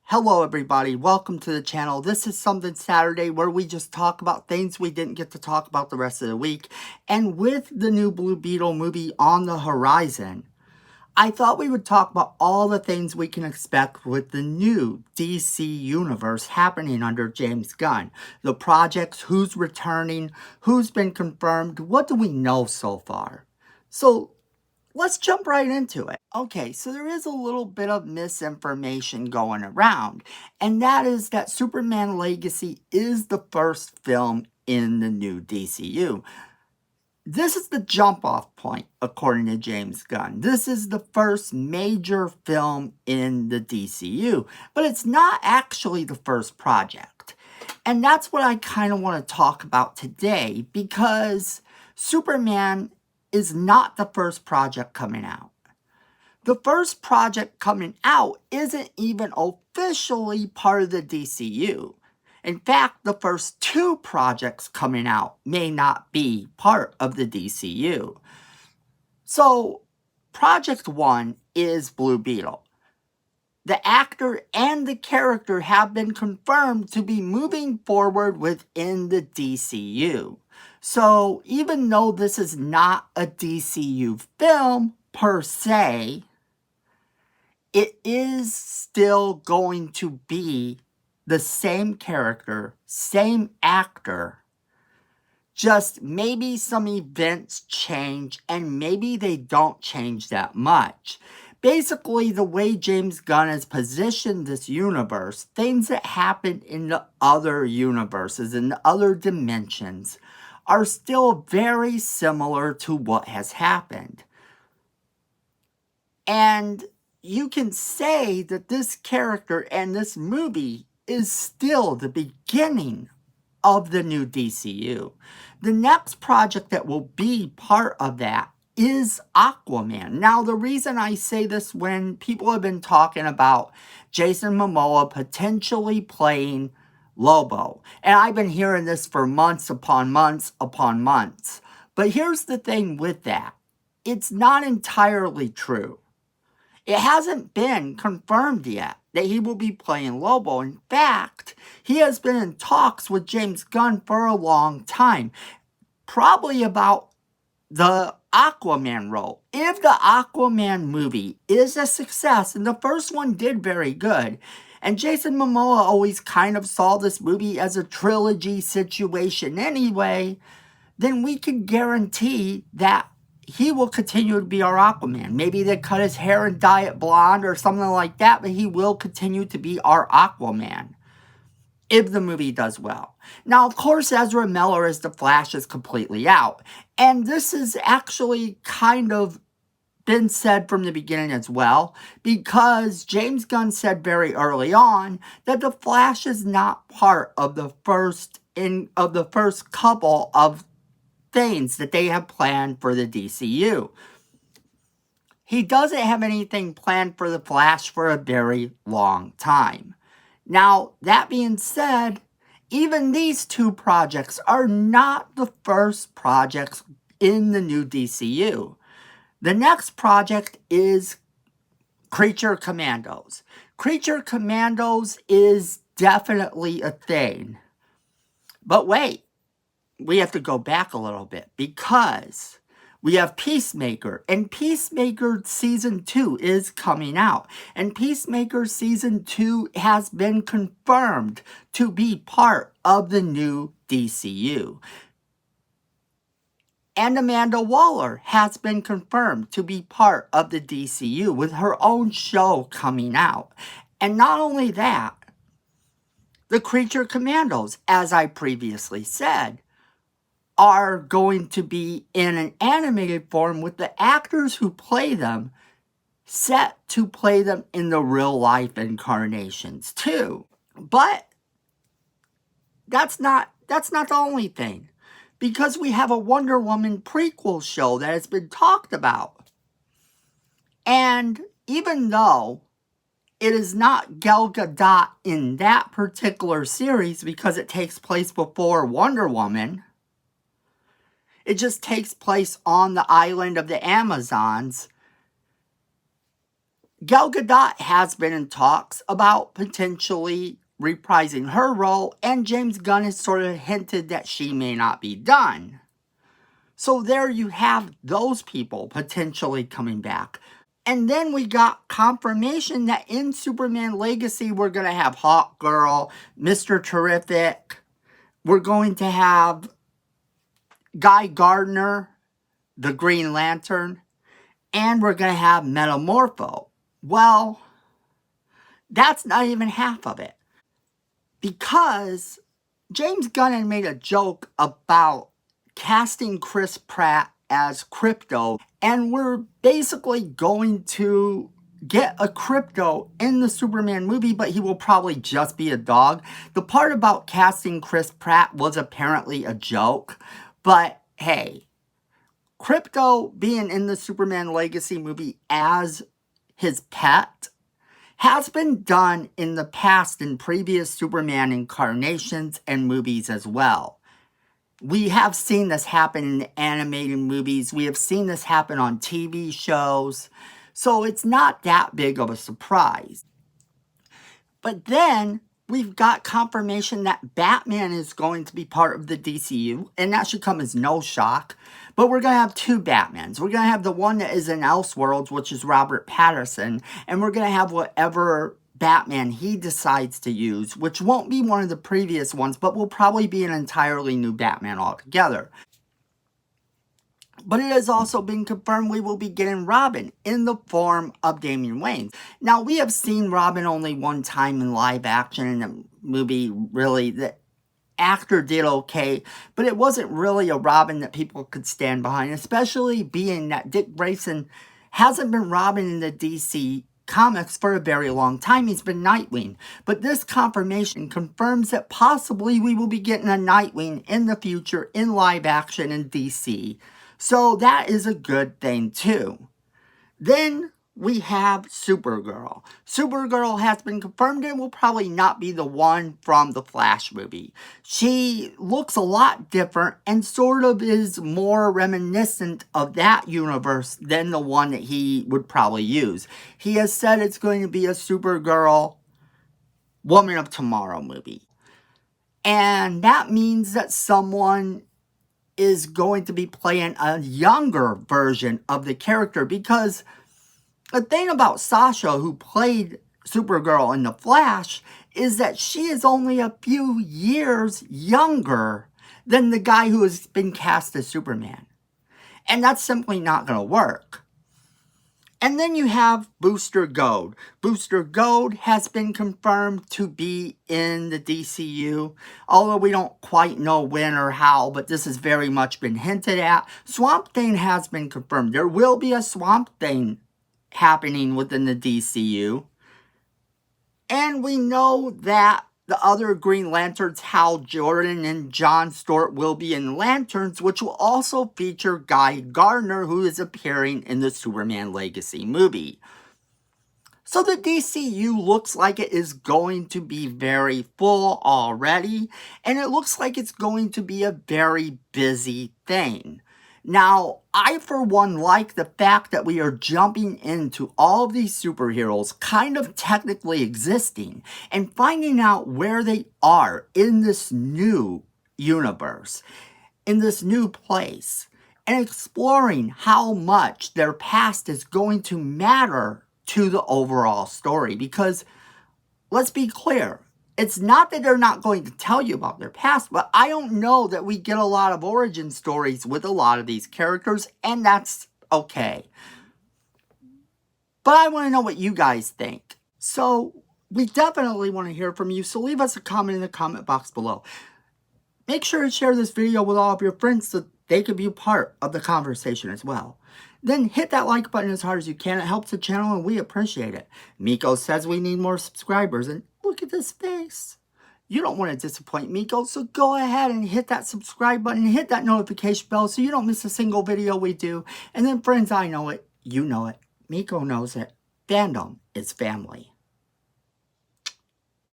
Hello everybody, welcome to the channel. This is Something Saturday where we just talk about things we didn't get to talk about the rest of the week. And with the new Blue Beetle movie on the horizon, I thought we would talk about all the things we can expect with the new DC universe happening under James Gunn. The projects, who's returning, who's been confirmed, what do we know so far? So let's jump right into it. Okay, so there is a little bit of misinformation going around, and that is that Superman Legacy is the first film in the new DCU. This is the jump-off point, according to James Gunn. This is the first major film in the DCU, but it's not actually the first project. And that's what I kind of want to talk about today, because Superman is not the first project coming out. The first project coming out isn't even officially part of the DCU. In fact, the first two projects coming out may not be part of the DCU. So, Project 1 is Blue Beetle. The actor and the character have been confirmed to be moving forward within the DCU. So, even though this is not a DCU film per se, it is still going to be the same character, same actor, just maybe some events change and maybe they don't change that much. Basically, the way James Gunn has positioned this universe, things that happen in the other universes, in the other dimensions, are still very similar to what has happened. And you can say that this character and this movie is still the beginning of the new DCU. The next project that will be part of that is Aquaman. Now, the reason I say this, when people have been talking about Jason Momoa potentially playing Lobo, and I've been hearing this for months upon months upon months. But here's the thing with that. It's not entirely true. It hasn't been confirmed yet that he will be playing Lobo. In fact, he has been in talks with James Gunn for a long time, probably about the Aquaman role. If the Aquaman movie is a success, and the first one did very good, and Jason Momoa always kind of saw this movie as a trilogy situation anyway, then we can guarantee that he will continue to be our Aquaman. Maybe they cut his hair and dye it blonde or something like that, but he will continue to be our Aquaman if the movie does well. Now, of course, Ezra Miller as the Flash is completely out. And this has actually kind of been said from the beginning as well, because James Gunn said very early on that the Flash is not part of the first couple of things that they have planned for the DCU. He doesn't have anything planned for the Flash for a very long time. Now, that being said, even these two projects are not the first projects in the new DCU. The next project is Creature Commandos. Creature Commandos is definitely a thing. But wait. We have to go back a little bit, because we have Peacemaker, and Peacemaker Season 2 is coming out. And Peacemaker Season 2 has been confirmed to be part of the new DCU. And Amanda Waller has been confirmed to be part of the DCU with her own show coming out. And not only that, the Creature Commandos, as I previously said, are going to be in an animated form with the actors who play them set to play them in the real life incarnations too. But that's not the only thing, because we have a Wonder Woman prequel show that has been talked about. And even though it is not Gal Gadot in that particular series, because it takes place before Wonder Woman, it just takes place on the island of the Amazons. Gal Gadot has been in talks about potentially reprising her role, and James Gunn has sort of hinted that she may not be done. So there you have those people potentially coming back. And then we got confirmation that in Superman Legacy, we're going to have Hawk Girl, Mr. Terrific. We're going to have Guy Gardner, the Green Lantern. And we're going to have Metamorpho. Well, that's not even half of it. Because James Gunn had made a joke about casting Chris Pratt as Crypto, and we're basically going to get a Crypto in the Superman movie, but he will probably just be a dog. The part about casting Chris Pratt was apparently a joke, but hey, Crypto being in the Superman Legacy movie as his pet has been done in the past in previous Superman incarnations and movies as well. We have seen this happen in the animated movies. We have seen this happen on TV shows. So it's not that big of a surprise. But then we've got confirmation that Batman is going to be part of the DCU, and that should come as no shock. But we're going to have two Batmans. We're going to have the one that is in Elseworlds, which is Robert Pattinson, and we're going to have whatever Batman he decides to use, which won't be one of the previous ones, but will probably be an entirely new Batman altogether. But it has also been confirmed we will be getting Robin in the form of Damian Wayans. Now, we have seen Robin only one time in live action in the movie, really. The actor did okay, but it wasn't really a Robin that people could stand behind, especially being that Dick Grayson hasn't been Robin in the DC comics for a very long time. He's been Nightwing. But this confirmation confirms that possibly we will be getting a Nightwing in the future in live action in DC. So that is a good thing too. Then we have Supergirl. Supergirl has been confirmed and will probably not be the one from the Flash movie. She looks a lot different and sort of is more reminiscent of that universe than the one that he would probably use. He has said it's going to be a Supergirl Woman of Tomorrow movie. And that means that someone is going to be playing a younger version of the character, because the thing about Sasha, who played Supergirl in The Flash, is that she is only a few years younger than the guy who has been cast as Superman. And that's simply not going to work. And then you have Booster Gold. Booster Gold has been confirmed to be in the DCU, although we don't quite know when or how, but this has very much been hinted at. Swamp Thing has been confirmed. There will be a Swamp Thing happening within the DCU. And we know that the other Green Lanterns, Hal Jordan and John Stewart, will be in Lanterns, which will also feature Guy Gardner, who is appearing in the Superman Legacy movie. So the DCU looks like it is going to be very full already, and it looks like it's going to be a very busy thing. Now, I for one like the fact that we are jumping into all of these superheroes kind of technically existing and finding out where they are in this new universe, in this new place, and exploring how much their past is going to matter to the overall story. Because, let's be clear, it's not that they're not going to tell you about their past, but I don't know that we get a lot of origin stories with a lot of these characters, and that's okay. But I want to know what you guys think. So, we definitely want to hear from you, so leave us a comment in the comment box below. Make sure to share this video with all of your friends so they can be a part of the conversation as well. Then hit that like button as hard as you can. It helps the channel and we appreciate it. Miko says we need more subscribers, and look at this face. You don't want to disappoint Miko, so go ahead and hit that subscribe button, hit that notification bell so you don't miss a single video we do. And then friends, I know it, you know it, Miko knows it. Fandom is family.